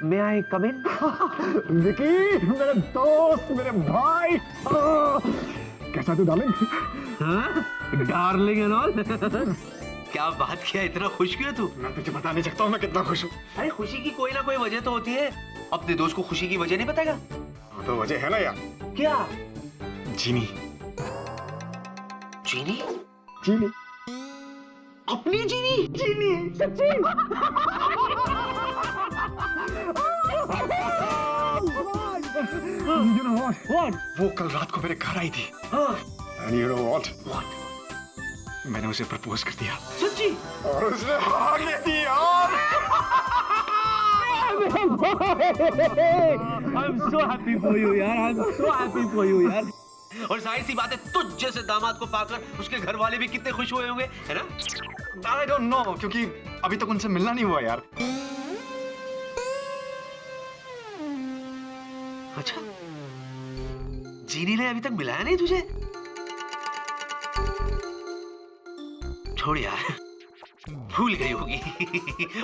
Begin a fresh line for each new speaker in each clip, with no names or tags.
May I come in?
Vicky, मेरे दोस्त, मेरे भाई, कैसा तू डार्लिंग?
हाँ? Darling and all. क्या बात किया, इतना खुश क्यों है तू?
मैं तुझे बता नहीं सकता हूँ मैं कितना खुश हूँ।
अरे खुशी की कोई ना कोई वजह तो होती है। अपने दोस्त को खुशी की वजह नहीं बताएगा?
तो वजह है ना यार।
क्या?
जीनी।
चीनी?
जीनी।
अपनी चीनी?
जीनी, सच्ची। You know what?
What?
वो कल रात को मेरे घर आई थी।
हाँ।
And you know what?
What?
मैंने उसे प्रपोज कर दिया।
सच्ची?
और उसने हाँ कह दी यार।
I'm so happy for you यार, I'm so happy for you यार। और जाहिर सी बात है, तुझ जैसे दामाद को पाकर उसके घर वाले भी कितने खुश हुए होंगे, है ना?
I don't know, क्योंकि अभी तक उनसे मिलना नहीं हुआ यार।
अच्छा, जीनी ने अभी तक मिलाया नहीं तुझे? छोड़ यार, भूल गई होगी।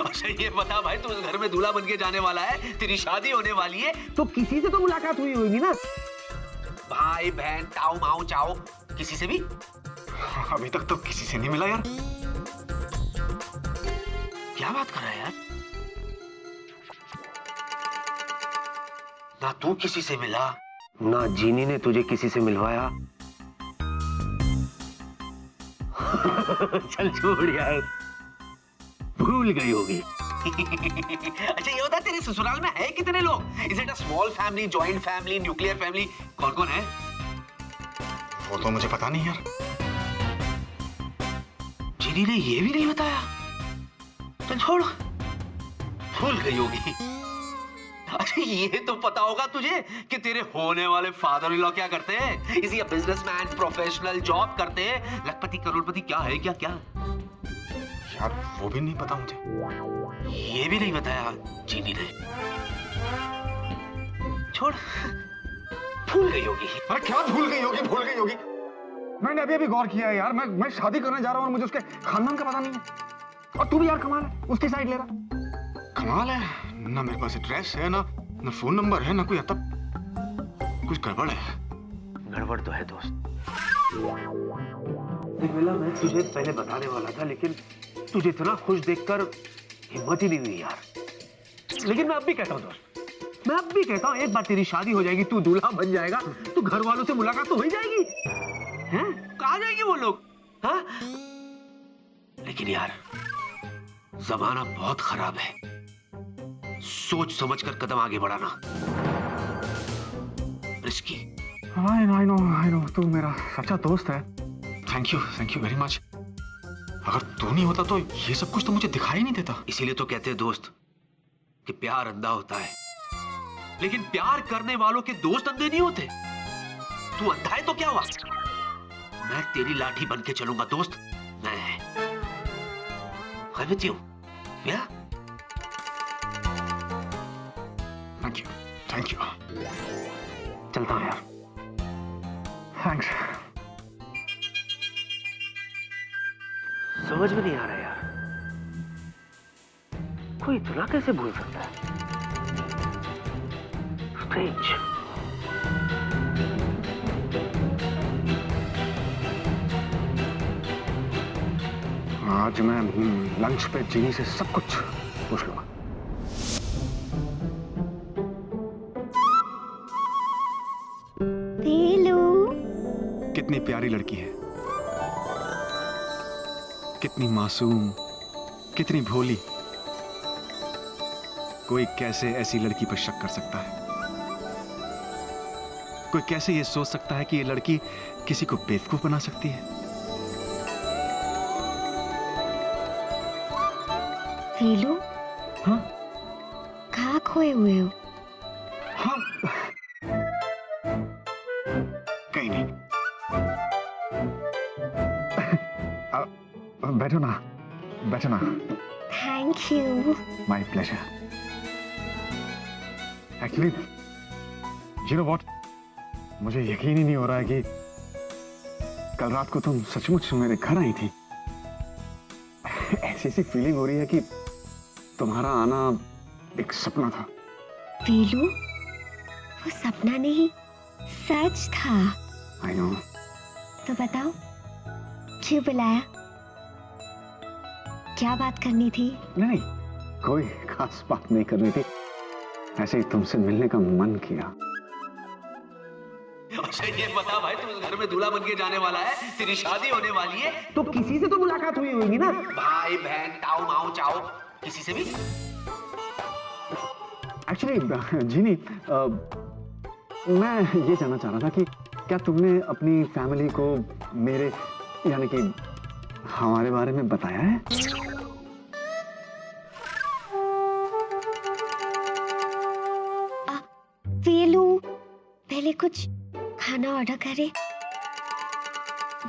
अच्छा ये बता भाई, तू उस घर में दूल्हा बन के जाने वाला है, तेरी शादी होने वाली है, तो किसी से तो मुलाकात हुई होगी ना? भाई बहन ताऊ माऊ चाओ, किसी से भी?
अभी तक तो किसी से नहीं मिला यार।
क्या बात कर रहा है यार? ना तू किसी से मिला, ना जीनी ने तुझे किसी से मिलवाया। चल छोड़ यार, भूल गई होगी। अच्छा ये बता, तेरे ससुराल में है कितने लोग? Is it a small family, joint family, nuclear family? कौन कौन है?
वो तो मुझे पता नहीं यार।
जीनी ने ये भी नहीं बताया? चल छोड़, भूल गई होगी। अच्छा ये तो पता होगा तुझे कि तेरे होने वाले फादर इन लॉ क्या करते हैं? Is he a businessman, professional, job करते हैं, लखपति करोड़पति, क्या है क्या? क्या
यार वो भी नहीं पता मुझे।
ये भी नहीं बताया जीनी ने? छोड़, भूल गई होगी।
अरे क्या भूल गई होगी, भूल गई होगी? मैंने अभी गौर किया है यार, मैं शादी करने जा रहा हूँ और मुझे उसके खानदान का पता नहीं है। और तू भी यार कमाल है, उसकी साइड ले रहा। कमाल है ना, मेरे पास एड्रेस है ना फोन नंबर है ना कोई आता। कुछ गड़बड़ है।
गड़बड़ तो है दोस्त। मैं तुझे पहले बताने वाला था, लेकिन तुझे इतना खुश देखकर हिम्मत ही नहीं हुई यार। लेकिन मैं अब भी कहता हूँ दोस्त, मैं अब भी कहता हूँ, एक बार तेरी शादी हो जाएगी, तू दूल्हा बन जाएगा, तो घर वालों से मुलाकात तो हो ही जाएगी। हैं? कहाँ जाएंगे वो लोग? हाँ? लेकिन यार जमाना बहुत खराब है, सोच समझकर कदम आगे बढ़ाना। रिस्की।
I know, तू मेरा सच्चा दोस्त है। Thank you very much. अगर तू नहीं होता तो ये सब कुछ तो मुझे दिखाई नहीं देता।
इसीलिए तो कहते हैं दोस्त कि प्यार अंधा होता है, लेकिन प्यार करने वालों के दोस्त अंधे नहीं होते। तू अंधा है तो क्या हुआ? मैं तेरी लाठी बन के चलूंगा दोस्त। मैं विद यू। या
थैंक यू।
चलता हूं यार।
थैंक्स।
समझ में नहीं आ रहा यार, कोई इतना कैसे भूल सकता है? स्ट्रेंज।
आज मैं लंच पे जीनी से सब कुछ पूछ लूंगा। कितनी प्यारी लड़की है, कितनी मासूम, कितनी भोली। कोई कैसे ऐसी लड़की पर शक कर सकता है? कोई कैसे ये सोच सकता है कि ये लड़की किसी को बेवकूफ बना सकती है?
वीलू,
हाँ
कहाँ खोए हुए हो?
हाँ, कहीं नहीं। बैठो ना, बैठो ना।
Thank you.
My pleasure. Actually you know what, मुझे यकीन ही नहीं हो रहा है कि कल रात को तुम सचमुच मेरे घर आई थी। ऐसी सी फीलिंग हो रही है कि तुम्हारा आना एक सपना था।
वीलू, वो सपना नहीं, सच था।
I know.
तो बताओ, क्यों बुलाया? क्या बात करनी थी?
नहीं, कोई खास बात नहीं करनी थी, ऐसे ही तुमसे मिलने का मन किया।
अच्छा ये बता भाई, तू इस घर में दूल्हा बन के जाने वाला है, तेरी शादी होने वाली है, तो किसी से तो मुलाकात हुई होगी ना? भाई बहन ताऊ माऊ चाओ किसी से भी?
एक्चुअली जीनी, मैं ये जानना चाह रहा था कि क्या तुमने अपनी फैमिली को मेरे यानी कि हमारे बारे में बताया है?
वीलू, पहले कुछ खाना ऑर्डर करे।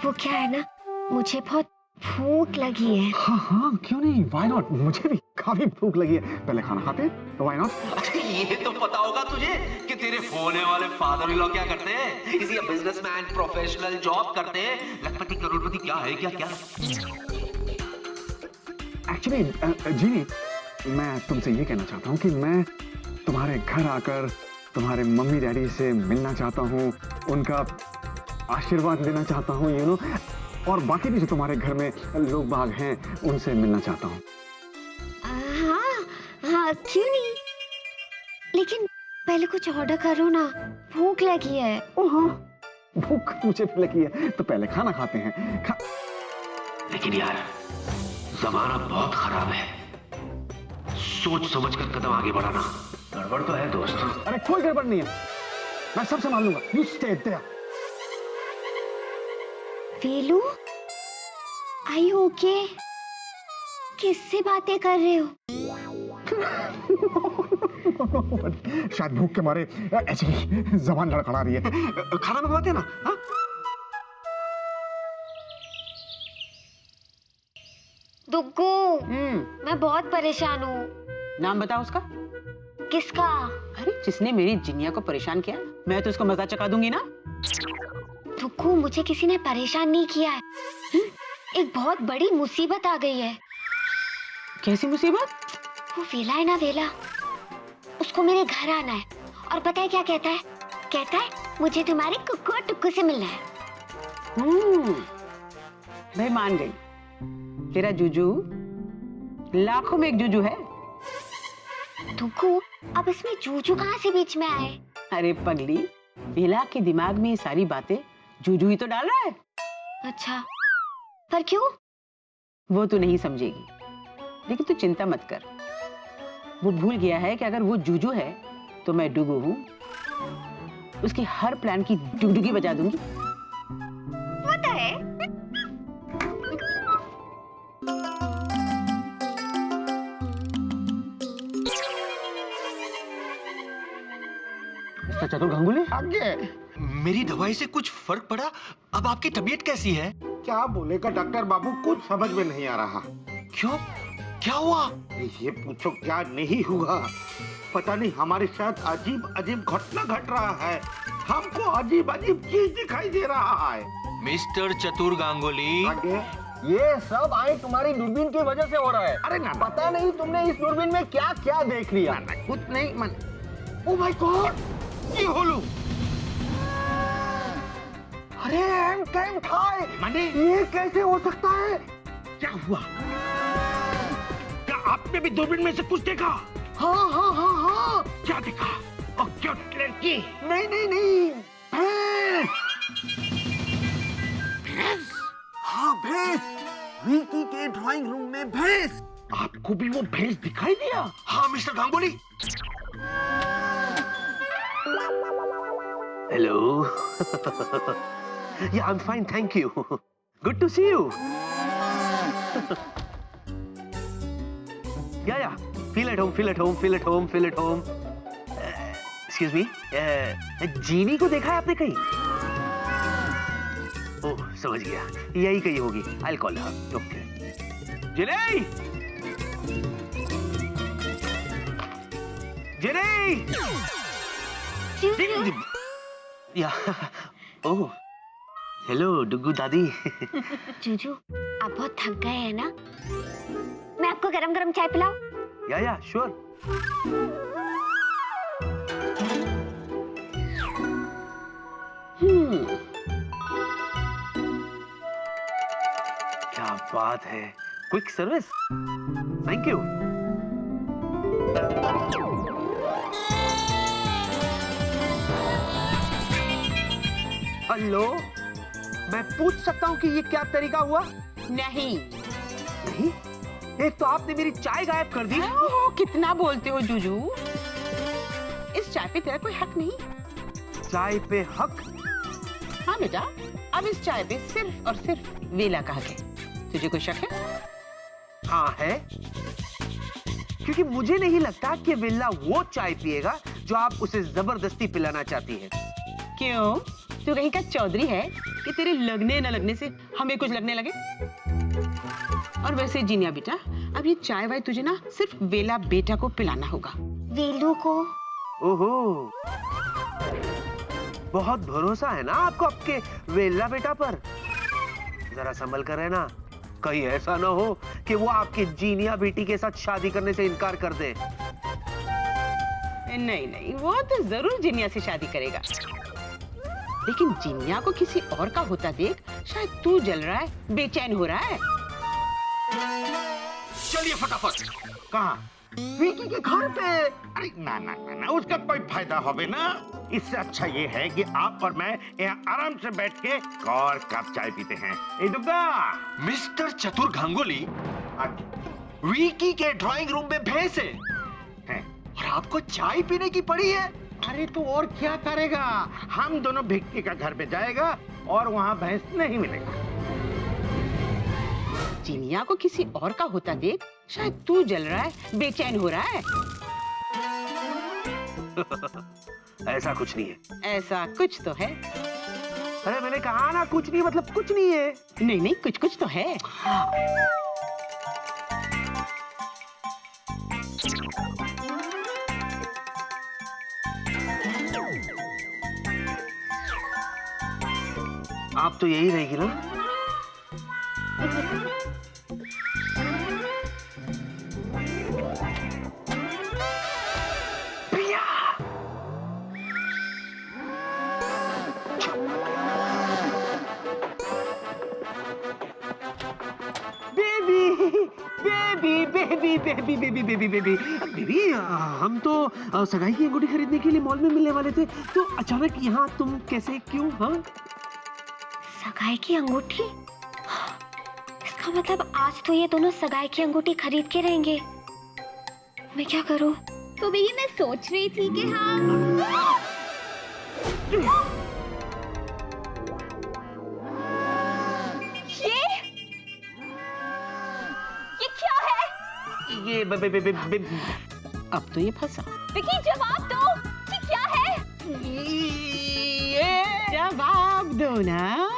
वो क्या है ना, मुझे बहुत भूख लगी है।
हाँ हाँ, क्यों नहीं, व्हाई नॉट, मुझे भी काफी भूख लगी है। पहले खाना खाते हैं, तो व्हाई नॉट।
अच्छा ये तो पता होगा तुझे कि तेरे होने वाले फादर इन लॉ क्या करते हैं? इसी बिजनेसमैन, प्रोफेशनल, जॉब करते हैं, लखपति करोड़पति, क्या है क्या क्या?
एक्चुअली जीनी, मैं तुमसे ये कहना चाहता हूँ कि मैं तुम्हारे घर आकर तुम्हारे मम्मी डैडी से मिलना चाहता हूँ, उनका आशीर्वाद लेना चाहता हूँ, यू नो, और बाकी भी जो तुम्हारे घर में लोग बाग हैं उनसे मिलना चाहता हूँ।
हाँ हाँ, क्यों नहीं, लेकिन पहले कुछ ऑर्डर करो ना, भूख लगी है।
ओह हाँ, भूख मुझे भी लगी है, तो पहले खाना खाते हैं।
लेकिन यार जमाना बहुत खराब है, सोच समझ कर कदम आगे बढ़ाना। गड़बड़ तो है दोस्त।
अरे कोई गड़बड़ नहीं है, मैं सब संभाल लूंगा। You stay there.
वीलू, are you okay? किससे बातें कर रहे हो?
शायद भूख के मारे ऐसे ही जबान लड़खड़ा रही है। खाना मंगवाते हैं ना? हाँ?
दुग्गू, मैं बहुत परेशान हूँ।
नाम बताओ उसका।
किसका?
अरे जिसने मेरी जिनिया को परेशान किया, मैं तो उसको मजा चखा दूंगी ना।
दुग्गू, मुझे किसी ने परेशान नहीं किया है। एक बहुत बड़ी मुसीबत आ गई है।
कैसी मुसीबत?
वो वेला है ना, वेला, उसको मेरे घर आना है, और पता है क्या कहता है? कहता है मुझे तुम्हारे कुक्कू और टुक्कू से मिलना है।
भाई मान गई, तेरा जूजू लाखों में एक जूजू है।
दुग्गू, अब इसमें जूजू कहाँ से बीच में आए?
अरे पगली, वेला के दिमाग में ये सारी बातें जूजू ही तो डाल रहा है।
अच्छा, पर क्यों?
वो तू नहीं समझेगी, लेकिन तू चिंता मत कर। वो भूल गया है कि अगर वो जूजू है तो मैं डुगू हूँ। उसकी हर प्लान की डुगडुगी बजा दूंगी।
वो तो है।
चतुर गंगुली,
आगे
मेरी दवाई से कुछ फर्क पड़ा? अब आपकी तबीयत कैसी है?
क्या बोलेगा डॉक्टर बाबू, कुछ समझ में नहीं आ रहा।
क्यों, क्या हुआ?
ये पूछो क्या नहीं हुआ, पता नहीं हमारे साथ अजीब अजीब घटना घट रहा है। हमको अजीब अजीब चीज दिखाई दे रहा है।
मिस्टर चतुर गांगुली,
आगे
ये सब आई तुम्हारी दूरबीन की वजह से हो रहा है।
अरे ना
पता नहीं तुमने इस दूरबीन में क्या क्या देख लिया।
कुछ नहीं मन। ओ माय गॉड, ये होलू।
अरे एम कैम खाए,
माने
ये कैसे हो सकता है?
क्या हुआ? क्या आपने भी दूरबीन में से कुछ देखा?
हाँ हाँ हाँ हाँ।
क्या देखा? और क्या लड़की?
नहीं नहीं नहीं, भैंस।
भैंस?
हाँ भैंस, विकी के ड्राइंग रूम में भैंस।
आपको भी वो भैंस दिखाई दिया?
हाँ mister Ganguly. Hello. Yeah, I'm fine, thank you. Good to see you. Yeah. Feel at home, feel at home, feel at home, feel at home. Excuse me. जीनी को देखा है आपने कहीं? ओह, समझ गया। यही कहीं होगी। I'll call her. Okay. जिनी! जिनी! Yeah. Oh. हेलो डुगू दादी।
जूजू, आप बहुत थक गए हैं ना? मैं आपको गरम गरम चाय पिलाऊं?
या श्योर। क्या बात है, quick service, thank you. Hello, मैं पूछ सकता हूँ कि ये क्या तरीका हुआ?
नहीं।
नहीं, एक तो आपने मेरी चाय गायब कर दी।
ओहो, कितना बोलते हो जूजू। इस चाय पे तेरा कोई हक नहीं।
चाय पे हक?
हाँ बेटा, अब इस चाय पे सिर्फ और सिर्फ वेला का हक है। तुझे कोई शक है?
हाँ है, क्योंकि मुझे नहीं लगता कि विल्ला वो चाय पिएगा जो आप उसे जबरदस्ती पिलाना चाहती है।
क्यों? तू कहीं का चौधरी है कि तेरे लगने न लगने से हमें कुछ लगने लगे? और वैसे जीनिया बेटा, अब ये चाय वाय तुझे ना सिर्फ वेला बेटा को पिलाना होगा।
वेलू को?
ओहो, बहुत भरोसा है ना आपको आपके वेला बेटा पर। जरा संभल कर रहना, कहीं ऐसा ना हो कि वो आपकी जीनिया बेटी के साथ शादी करने से इनकार कर दे।
नहीं नहीं, वो तो जरूर जीनिया से शादी करेगा, लेकिन जीनिया को किसी और का होता देख शायद तू जल रहा है, बेचैन हो रहा है।
चलिए फटाफट। कहाँ?
विकी के घर पे।
अरे ना ना ना ना, उसका कोई फायदा होवे ना। इससे अच्छा ये है कि आप और मैं यहाँ आराम से बैठ के और कप चाय पीते हैं। ए दुग्गा,
मिस्टर चतुर गांगुली,
आगे
विकी के ड्राइंग रूम में भैंस है
हैं।
और आपको चाय पीने की पड़ी है।
अरे तो और क्या करेगा? हम दोनों भिक्की का घर पे जाएगा और वहाँ भैंस नहीं मिलेगा।
जीनिया को किसी और का होता देख शायद तू जल रहा है, बेचैन हो रहा है।
ऐसा कुछ नहीं है।
ऐसा कुछ तो है।
अरे मैंने कहा ना, कुछ नहीं मतलब कुछ नहीं है।
नहीं नहीं, कुछ कुछ तो है।
आप तो यही रहेगी ना? Priya, baby baby baby baby baby baby baby baby, हम तो सगाई की अंगूठी खरीदने के लिए मॉल में मिलने वाले थे, तो अचानक यहाँ तुम कैसे, क्यों? हाँ,
सगाई की अंगूठी? इसका मतलब आज तो ये दोनों सगाई की अंगूठी खरीद के रहेंगे। मैं क्या करूं?
तो भैया मैं सोच रही थी कि हम ये क्या है?
ये
अब तो ये फंसा।
विकी जवाब दो, ये क्या है?
ये जवाब दो ना।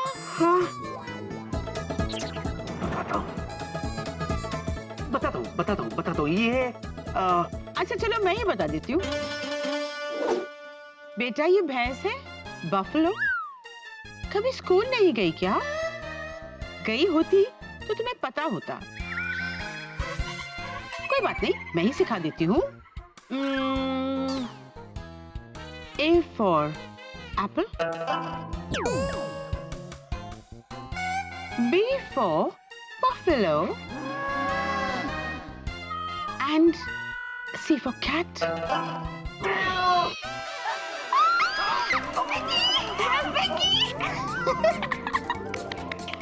बताता हूँ ये
अच्छा चलो मैं ही बता देती हूँ। बेटा ये भैंस है बफलो। कभी स्कूल नहीं गई क्या? गई होती तो तुम्हें पता होता। कोई बात नहीं, मैं ही सिखा देती हूँ। A for apple, B for buffalo, and C for cat.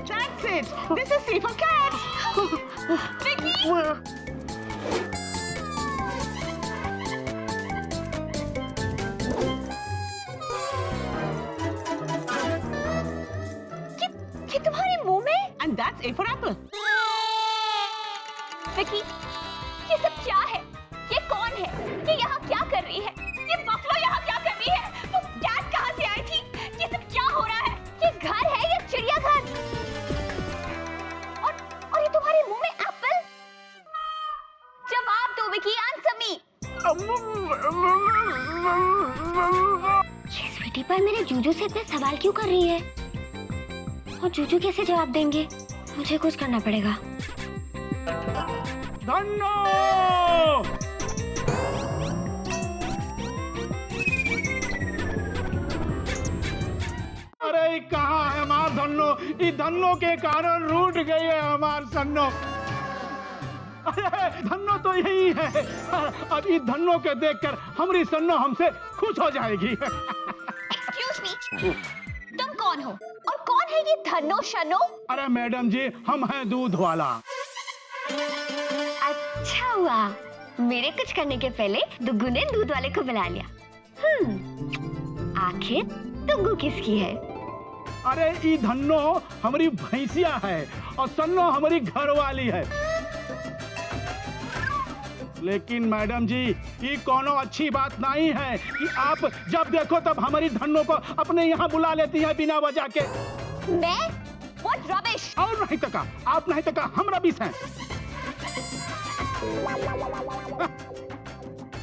That's it. This is C for cat.
ये तुम्हारे मुंह में?
And that's A for apple.
Vicky, ये सब क्या है? ये कौन है? ये यहाँ क्या कर रही है? ये बफलो यहाँ क्या कर रही है? वो कैट कहाँ से आई थी? ये सब क्या हो रहा है? ये घर है या चिड़ियाघर? और ये तुम्हारे मुंह में एप्पल? जवाब दो विकी, आंसर मी।
ये स्वीटी पर मेरे जूजू से इतने सवाल क्यों कर रही है? और जूजू कैसे जवाब देंगे? मुझे कुछ करना पड़ेगा।
अरे
अरे कहाँ है हमार धन्नो? इस धन्नो के कारण रूठ गई है हमार सन्नो। अरे धन्नो तो यही है। अब इस धन्नो के देखकर हमारी सन्नो हमसे खुश हो जाएगी।
एक्सक्यूज मी, तुम कौन हो और कौन है ये धन्नो शनो?
अरे मैडम जी, हम हैं दूध वाला।
अच्छा हुआ मेरे कुछ करने के पहले दुग्गू ने दूध वाले को बुला लिया। आखिर दुग्गू किसकी है?
अरे ई धन्नो हमारी भैंसिया है और सन्नो हमारी घरवाली है। लेकिन मैडम जी, ये कोनो अच्छी बात नहीं है कि आप जब देखो तब हमारी धन्नो को अपने यहाँ बुला लेती हैं बिना वजह के।
मैं? What rubbish!
और नहीं तका, आप नहीं तका, हम रबिश हैं।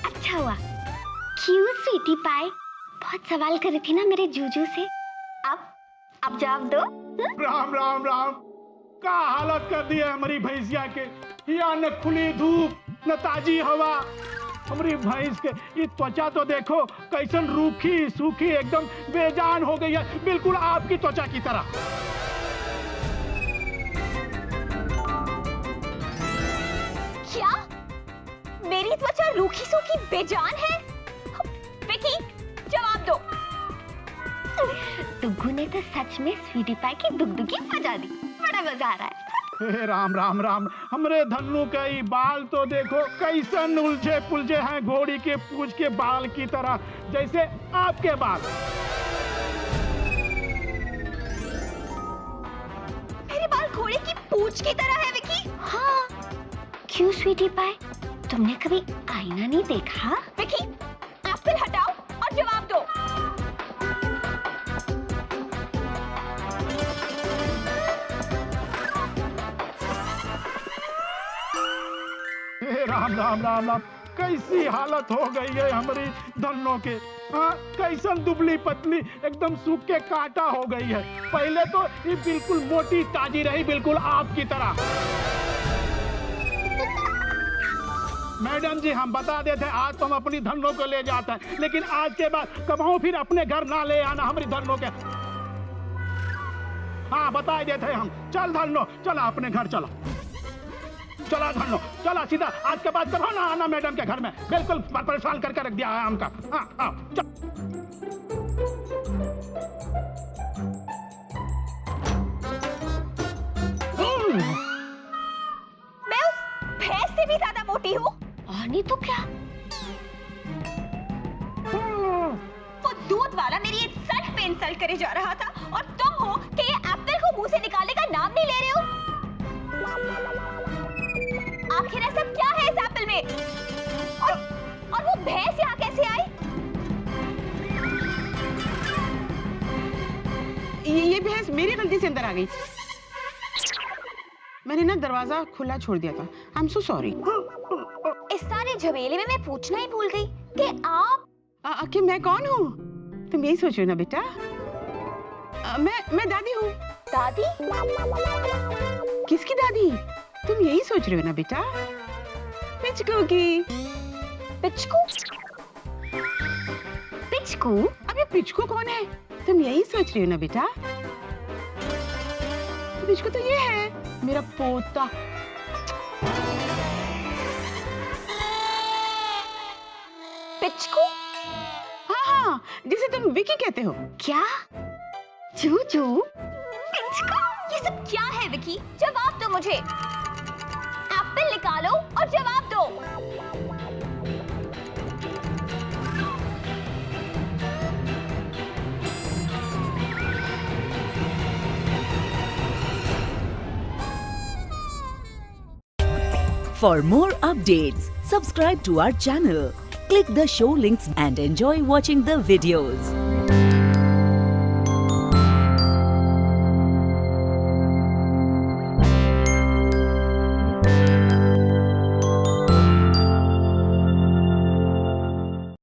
अच्छा हुआ। क्यों स्वीटी पाई? बहुत सवाल कर रही थी ना मेरे जूजू से। अब जवाब दो।
राम राम राम, का हालत कर दी है हमारी भैंसिया के। या न खुली धूप न ताजी हवा। हमारी भैंस के ये त्वचा तो देखो कैसन रूखी सूखी एकदम बेजान हो गई है, बिल्कुल आपकी त्वचा की तरह।
क्या मेरी त्वचा रूखी सूखी बेजान है? विकी, जवाब दो।
दुग्गू ने तो सच में स्वीटी पाई की दुगदुगी बजा दी। बड़ा मजा आ रहा है।
हे राम राम राम, हमरे धन्नू के ई बाल तो देखो कैसन उलझे पुलझे हैं, घोड़ी के पूंछ के बाल की तरह, जैसे आपके बाल।
मेरे बाल घोड़े की पूंछ की तरह है विकी।
हाँ, क्यों स्वीटी पाई? तुमने कभी आईना नहीं देखा?
विकी, एप्पल हटाओ और जवाब दो।
हे राम राम राम राम, कैसी हालत हो गई है हमारी धन्नो के। हाँ, कैसन दुबली पतली एकदम सूख के कांटा हो गई है। पहले तो ये बिल्कुल मोटी ताजी रही, बिल्कुल आपकी तरह। मैडम जी, हम बता देते हैं आज तो हम अपनी धन्नो को ले जाते हैं, लेकिन आज के बाद कभी फिर अपने घर ना ले आना हमारी धन्नो के। हाँ, बता देते हैं हम। चल धन्नो, चला अपने घर चलो। चला धन्नो, चला सीधा, आज के बाद कभी ना आना मैडम के घर में। बिल्कुल परेशान करके रख दिया है हमका। हाँ हाँ, चल।
मैं उस भैंस से भी ज्यादा मोटी हूँ।
और नहीं तो क्या?
वो दूध वाला मेरी इंसल्ट पे इंसल्ट करे जा रहा था और तुम हो कि ये एप्पल को मुंह से निकालने का नाम नहीं ले रहे हो। आखिर ऐसा क्या है इस एप्पल में? और वो भैंस यहाँ कैसे आई?
ये भैंस मेरी गलती से अंदर आ गई। मैंने ना दरवाजा खुला छोड़ दिया था। I am so sorry.
इस सारे झमेले में मैं पूछना ही भूल गई कि आप
कि मैं कौन हूँ? तुम यही सोच रहे हो ना बेटा? मैं दादी हूँ।
दादी?
किसकी दादी? तुम यही सोच रहे हो ना बेटा? पिचकू की।
पिचकू?
पिचकू?
अब ये पिचकू कौन है? तुम यही सोच रहे हो ना बेटा? तो पिचकू तो ये है, मेरा पोता।
पिचकू?
हाँ, जिसे तुम विकी कहते हो।
क्या? जूजू?
पिचकू? ये सब क्या है विकी? जवाब दो मुझे। एप्पल निकालो और जवाब दो।
For more updates, subscribe to our channel, click the show links and enjoy watching the videos.